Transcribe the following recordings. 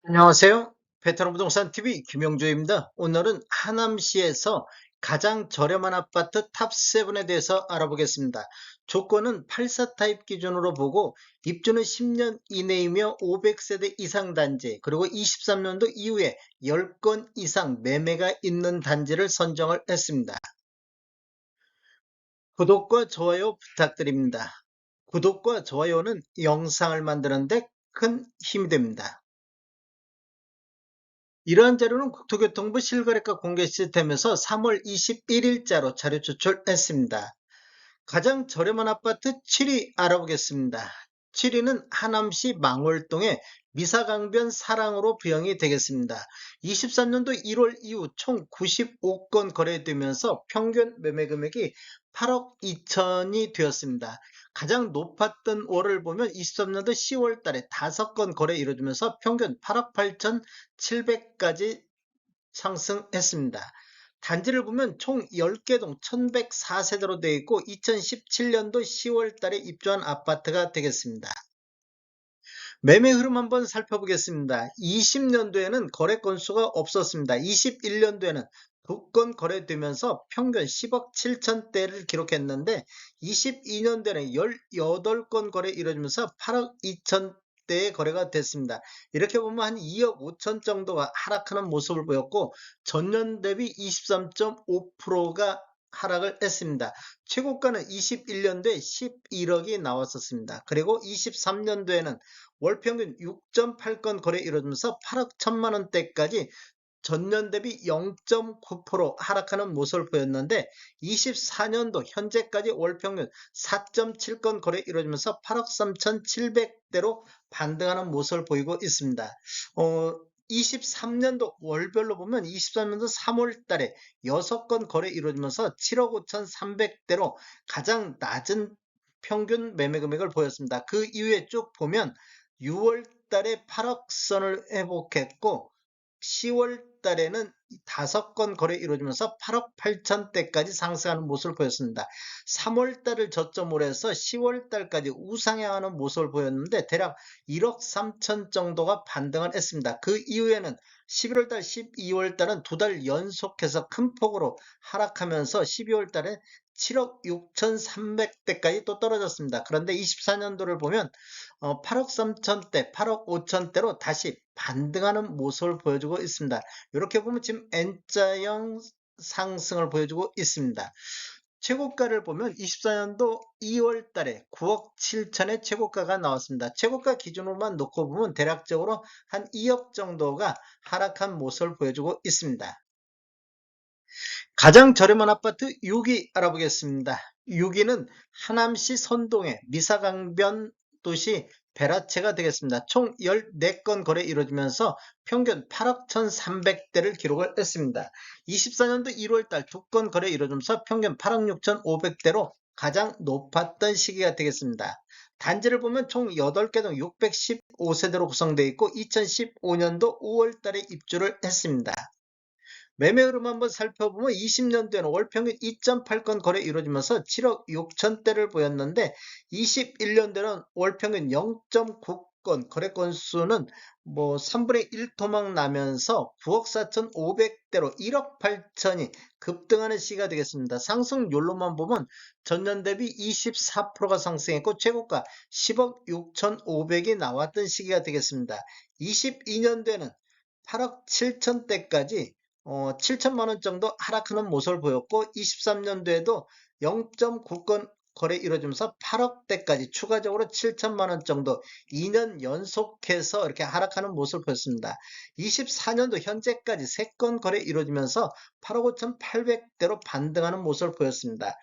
안녕하세요. 베테랑 부동산 TV 김영조입니다. 오늘은 하남시에서 가장 저렴한 아파트 탑7에 대해서 알아보겠습니다. 조건은 84 타입 기준으로 보고 입주는 10년 이내이며 500세대 이상 단지, 그리고 23년도 이후에 10건 이상 매매가 있는 단지를 선정을 했습니다. 구독과 좋아요 부탁드립니다. 구독과 좋아요는 영상을 만드는데 큰 힘이 됩니다. 이러한 자료는 국토교통부 실거래가 공개 시스템에서 3월 21일자로 자료 제출했습니다. 가장 저렴한 아파트 7위 알아보겠습니다. 7위는 하남시 망월동의 미사강변 사랑으로 부영이 되겠습니다. 23년도 1월 이후 총 95건 거래되면서 평균 매매 금액이 8억 2천이 되었습니다. 가장 높았던 월을 보면 23년도 10월 달에 5건 거래 이루어지면서 평균 8억 8천7백까지 상승했습니다. 단지를 보면 총 10개 동 1104세대로 되어 있고 2017년도 10월 달에 입주한 아파트가 되겠습니다. 매매 흐름 한번 살펴보겠습니다. 20년도에는 거래 건수가 없었습니다. 21년도에는 2건 거래되면서 평균 10억 7천대를 기록했는데 22년도에는 18건 거래 이루어지면서 8억 2천대의 거래가 됐습니다. 이렇게 보면 한 2억 5천 정도가 하락하는 모습을 보였고 전년 대비 23.5%가 하락을 했습니다. 최고가는 21년도에 11억이 나왔었습니다. 그리고 23년도에는 월 평균 6.8건 거래 이루어지면서 8억 1천만 원대까지 전년 대비 0.9% 하락하는 모습을 보였는데 24년도 현재까지 월 평균 4.7건 거래 이루어지면서 8억 3,700대로 반등하는 모습을 보이고 있습니다. 23년도 월별로 보면 23년도 3월 달에 6건 거래 이루어지면서 7억 5,300대로 가장 낮은 평균 매매 금액을 보였습니다. 그 이후에 쭉 보면 6월 달에 8억 선을 회복했고 10월 달에는 5건 거래 이루어지면서 8억 8천대까지 상승하는 모습을 보였습니다. 3월 달을 저점으로 해서 10월 달까지 우상향하는 모습을 보였는데 대략 1억 3천 정도가 반등을 했습니다. 그 이후에는 11월 달, 12월 달은 2달 연속해서 큰 폭으로 하락하면서 12월 달에 7억 6,300대까지 또 떨어졌습니다. 그런데 24년도를 보면 8억 3천대, 8억 5천대로 다시 반등하는 모습을 보여주고 있습니다. 이렇게 보면 지금 N자형 상승을 보여주고 있습니다. 최고가를 보면 24년도 2월 달에 9억 7천의 최고가가 나왔습니다. 최고가 기준으로만 놓고 보면 대략적으로 한 2억 정도가 하락한 모습을 보여주고 있습니다. 가장 저렴한 아파트 6위 알아보겠습니다. 6위는 하남시 선동의 미사강변 도시 베라체가 되겠습니다. 총 14건 거래 이루어지면서 평균 8억 1,300대를 기록을 했습니다. 24년도 1월달 2건 거래 이루어지면서 평균 8억 6,500대로 가장 높았던 시기가 되겠습니다. 단지를 보면 총 8개 동 615세대로 구성되어 있고 2015년도 5월달에 입주를 했습니다. 매매 흐름 한번 살펴보면 20년도에는 월 평균 2.8건 거래 이루어지면서 7억 6천대를 보였는데 21년도에는 월 평균 0.9건 거래 건수는 3분의 1 토막 나면서 9억 4,500대로 1억 8천이 급등하는 시기가 되겠습니다. 상승률로만 보면 전년 대비 24%가 상승했고 최고가 10억 6,500이 나왔던 시기가 되겠습니다. 22년도에는 8억 7천대까지 7천만 원 정도 하락하는 모습을 보였고 23년도에도 0.9건 거래 이루어지면서 8억대까지 추가적으로 7천만 원 정도 2년 연속해서 이렇게 하락하는 모습을 보였습니다. 24년도 현재까지 3건 거래 이루어지면서 8억 5천8백대로 반등하는 모습을 보였습니다.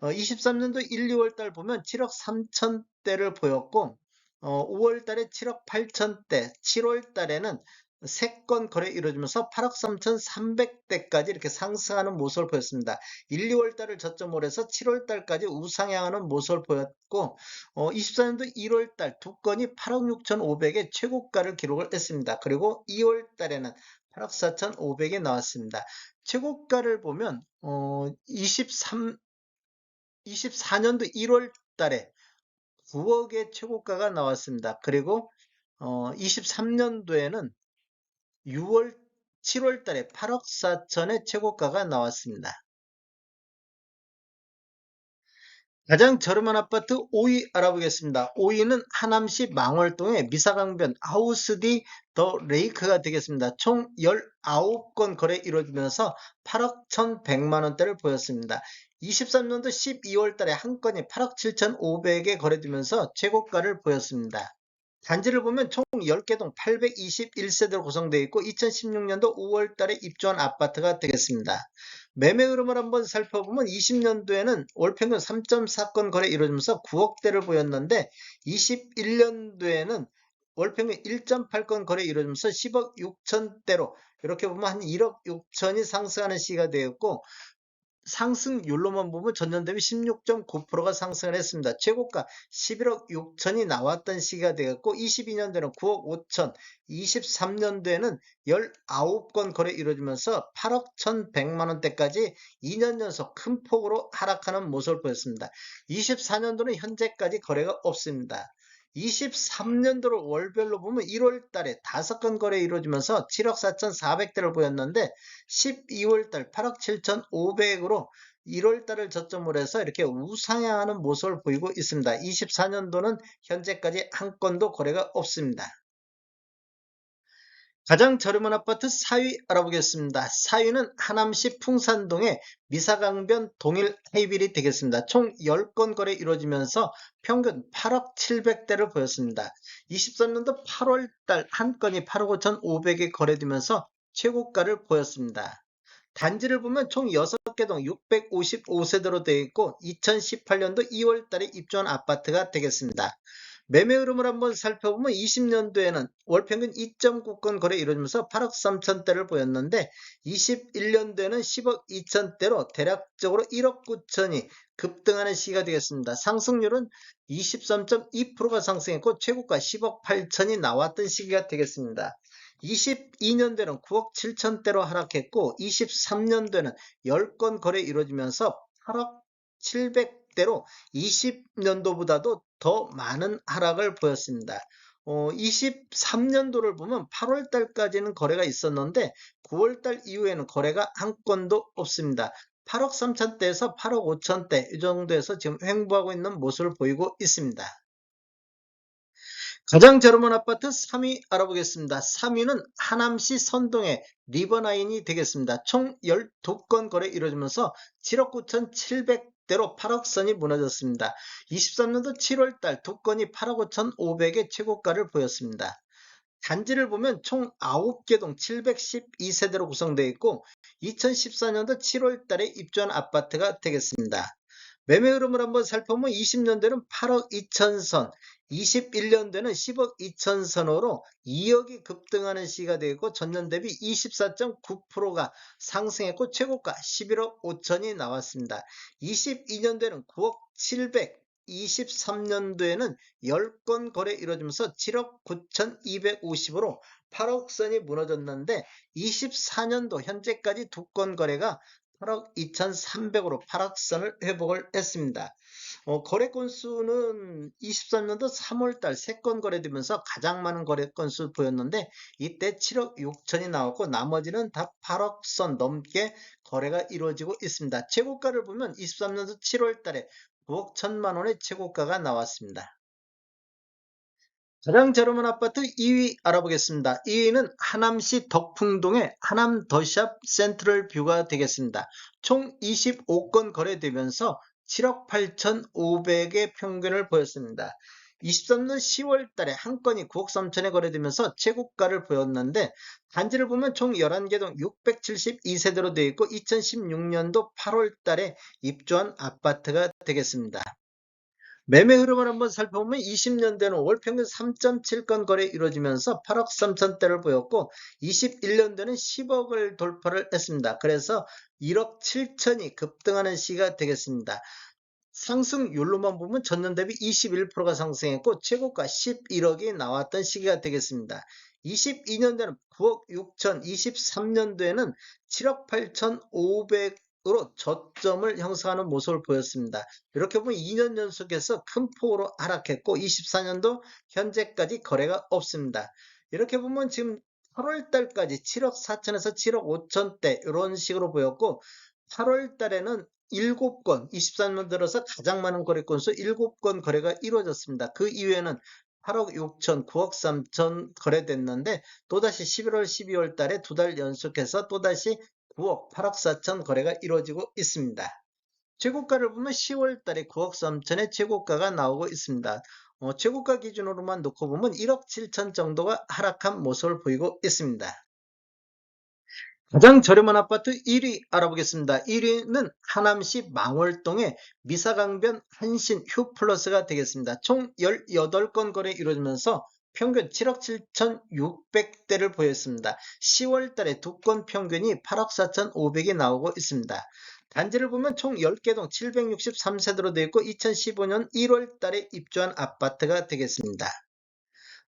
23년도 1, 2월 달 보면 7억 3천대를 보였고 5월 달에 7억 8천대, 7월 달에는 3건 거래 이루어지면서 8억 3,300대까지 이렇게 상승하는 모습을 보였습니다. 1, 2월 달을 저점으로 해서 7월 달까지 우상향하는 모습을 보였고 24년도 1월 달 2건이 8억 6,500의 최고가를 기록을 했습니다. 그리고 2월 달에는 8억 4,500이 나왔습니다. 최고가를 보면 24년도 1월 달에 9억의 최고가가 나왔습니다. 그리고 23년도에는 6월, 7월 달에 8억 4천의 최고가가 나왔습니다. 가장 저렴한 아파트 5위 알아보겠습니다. 5위는 하남시 망월동의 미사강변 하우스디 더 레이크가 되겠습니다. 총 19건 거래 이루어지면서 8억 1,100만 원대를 보였습니다. 23년도 12월 달에 한 건이 8억 7,500에 거래되면서 최고가를 보였습니다. 단지를 보면 총 10개 동 821세대로 구성되어 있고 2016년도 5월 달에 입주한 아파트가 되겠습니다. 매매 흐름을 한번 살펴보면 20년도에는 월평균 3.4건 거래 이루어지면서 9억대를 보였는데 21년도에는 월평균 1.8건 거래 이루어지면서 10억 6천대로 이렇게 보면 한 1억 6천이 상승하는 시기가 되었고 상승률로만 보면 전년 대비 16.9%가 상승을 했습니다. 최고가 11억 6천이 나왔던 시기가 되었고 22년도에는 9억 5천, 23년도에는 19건 거래 이루어지면서 8억 1,100만 원대까지 2년 연속 큰 폭으로 하락하는 모습을 보였습니다. 24년도는 현재까지 거래가 없습니다. 23년도를 월별로 보면 1월 달에 5건 거래 이루어지면서 7억 4,400대를 보였는데 12월 달 8억 7,500으로 1월 달을 저점으로 해서 이렇게 우상향하는 모습을 보이고 있습니다. 24년도는 현재까지 한 건도 거래가 없습니다. 가장 저렴한 아파트 4위 알아보겠습니다. 4위는 하남시 풍산동의 미사강변 동일 하이빌이 되겠습니다. 총 10건 거래 이루어지면서 평균 8억 700대를 보였습니다. 23년도 8월 달 한 건이 8억 5,500에 거래되면서 최고가를 보였습니다. 단지를 보면 총 6개 동 655세대로 되어 있고 2018년도 2월 달에 입주한 아파트가 되겠습니다. 매매 흐름을 한번 살펴보면 20년도에는 월평균 2.9건 거래 이루어지면서 8억 3천대를 보였는데 21년도에는 10억 2천대로 대략적으로 1억 9천이 급등하는 시기가 되겠습니다. 상승률은 23.2%가 상승했고 최고가 10억 8천이 나왔던 시기가 되겠습니다. 22년도에는 9억 7천대로 하락했고 23년도에는 10건 거래 이루어지면서 8억 700대로 20년도보다도 더 많은 하락을 보였습니다. 23년도를 보면 8월 달까지는 거래가 있었는데 9월 달 이후에는 거래가 한 건도 없습니다. 8억 3천대에서 8억 5천대 이 정도에서 지금 횡보하고 있는 모습을 보이고 있습니다. 가장 저렴한 아파트 3위 알아보겠습니다. 3위는 하남시 선동의 리버나인이 되겠습니다. 총 12건 거래 이루어지면서 7억 9,700대로 8억 선이 무너졌습니다. 23년도 7월 달 2건이 8억 5,500의 최고가를 보였습니다. 단지를 보면 총 9개 동 712세대로 구성되어 있고 2014년도 7월 달에 입주한 아파트가 되겠습니다. 매매 흐름을 한번 살펴보면 20년대는 8억 2천선, 21년도에는 10억 2천선으로 2억이 급등하는 시기가 되고 전년 대비 24.9%가 상승했고 최고가 11억 5천이 나왔습니다. 22년도에는 9억 700, 23년도에는 10건 거래 이루어지면서 7억 9,250으로 8억 선이 무너졌는데 24년도 현재까지 2건 거래가 8억 2,300으로 8억 선을 회복을 했습니다. 거래 건수는 23년도 3월달 3건 거래되면서 가장 많은 거래 건수 보였는데 이때 7억 6천이 나왔고 나머지는 다 8억 선 넘게 거래가 이루어지고 있습니다. 최고가를 보면 23년도 7월달에 9억 1천만 원의 최고가가 나왔습니다. 가장 저렴한 아파트 2위 알아보겠습니다. 2위는 하남시 덕풍동의 하남 더샵 센트럴 뷰가 되겠습니다. 총 25건 거래되면서 7억 8,500의 평균을 보였습니다. 23년 10월 달에 한 건이 9억 3천에 거래되면서 최고가를 보였는데 단지를 보면 총 11개 동 672세대로 되어 있고 2016년도 8월 달에 입주한 아파트가 되겠습니다. 매매 흐름을 한번 살펴보면 20년대는 월 평균 3.7건 거래 이루어지면서 8억 3천대를 보였고 21년대는 10억을 돌파를 했습니다. 그래서 1억 7천이 급등하는 시기가 되겠습니다. 상승률로만 보면 전년 대비 21%가 상승했고 최고가 11억이 나왔던 시기가 되겠습니다. 22년도에는 9억 6천, 23년도에는 7억 8,500으로 저점을 형성하는 모습을 보였습니다. 이렇게 보면 2년 연속해서 큰 폭으로 하락했고 24년도 현재까지 거래가 없습니다. 이렇게 보면 지금 8월 달까지 7억 4천에서 7억 5천대 이런 식으로 보였고 8월 달에는 7건, 23년 들어서 가장 많은 거래 건수 7건 거래가 이루어졌습니다. 그 이후에는 8억 6천, 9억 3천 거래됐는데 또다시 11월, 12월 달에 두 달 연속해서 또다시 9억, 8억 4천 거래가 이루어지고 있습니다. 최고가를 보면 10월 달에 9억 3천의 최고가가 나오고 있습니다. 최고가 기준으로만 놓고 보면 1억 7천 정도가 하락한 모습을 보이고 있습니다. 가장 저렴한 아파트 1위 알아보겠습니다. 1위는 하남시 망월동의 미사강변 한신 휴플러스가 되겠습니다. 총 18건 거래 이루어지면서 평균 7억 7,600대를 보였습니다. 10월 달에 두 건 평균이 8억 4,500이 나오고 있습니다. 단지를 보면 총 10개동 763세대로 되어 있고 2015년 1월 달에 입주한 아파트가 되겠습니다.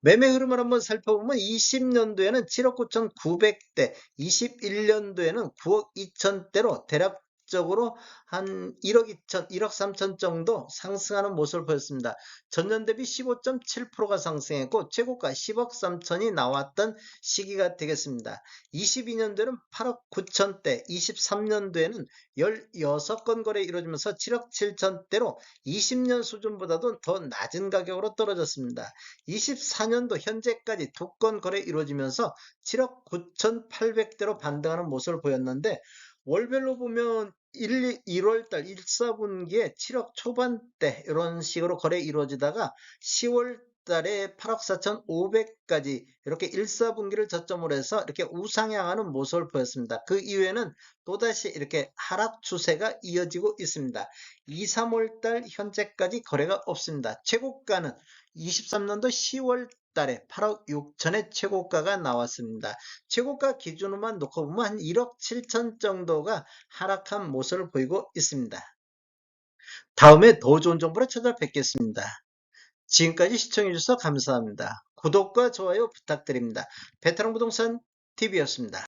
매매 흐름을 한번 살펴보면 20년도에는 7억 9,900대, 21년도에는 9억 2천대로 대략적으로 한 1억 2천, 1억 3천 정도 상승하는 모습을 보였습니다. 전년 대비 15.7%가 상승했고 최고가 10억 3천이 나왔던 시기가 되겠습니다. 22년도에는 8억 9천대, 23년도에는 16건 거래 이루어지면서 7억 7천대로 20년 수준보다도 더 낮은 가격으로 떨어졌습니다. 24년도 현재까지 두 건 거래 이루어지면서 7억 9,800대로 반등하는 모습을 보였는데 월별로 보면 1월달 1사분기에 7억 초반대 이런 식으로 거래 이루어지다가 10월 달에 8억 4,500까지 이렇게 1사분기를 저점으로 해서 이렇게 우상향하는 모습을 보였습니다. 그 이후에는 또다시 이렇게 하락 추세가 이어지고 있습니다. 2, 3월 달 현재까지 거래가 없습니다. 최고가는 23년도 10월 달에 8억 6천의 최고가가 나왔습니다. 최고가 기준으로만 놓고 보면 한 1억 7천 정도가 하락한 모습을 보이고 있습니다. 다음에 더 좋은 정보로 찾아뵙겠습니다. 지금까지 시청해주셔서 감사합니다. 구독과 좋아요 부탁드립니다. 베테랑 부동산 TV였습니다.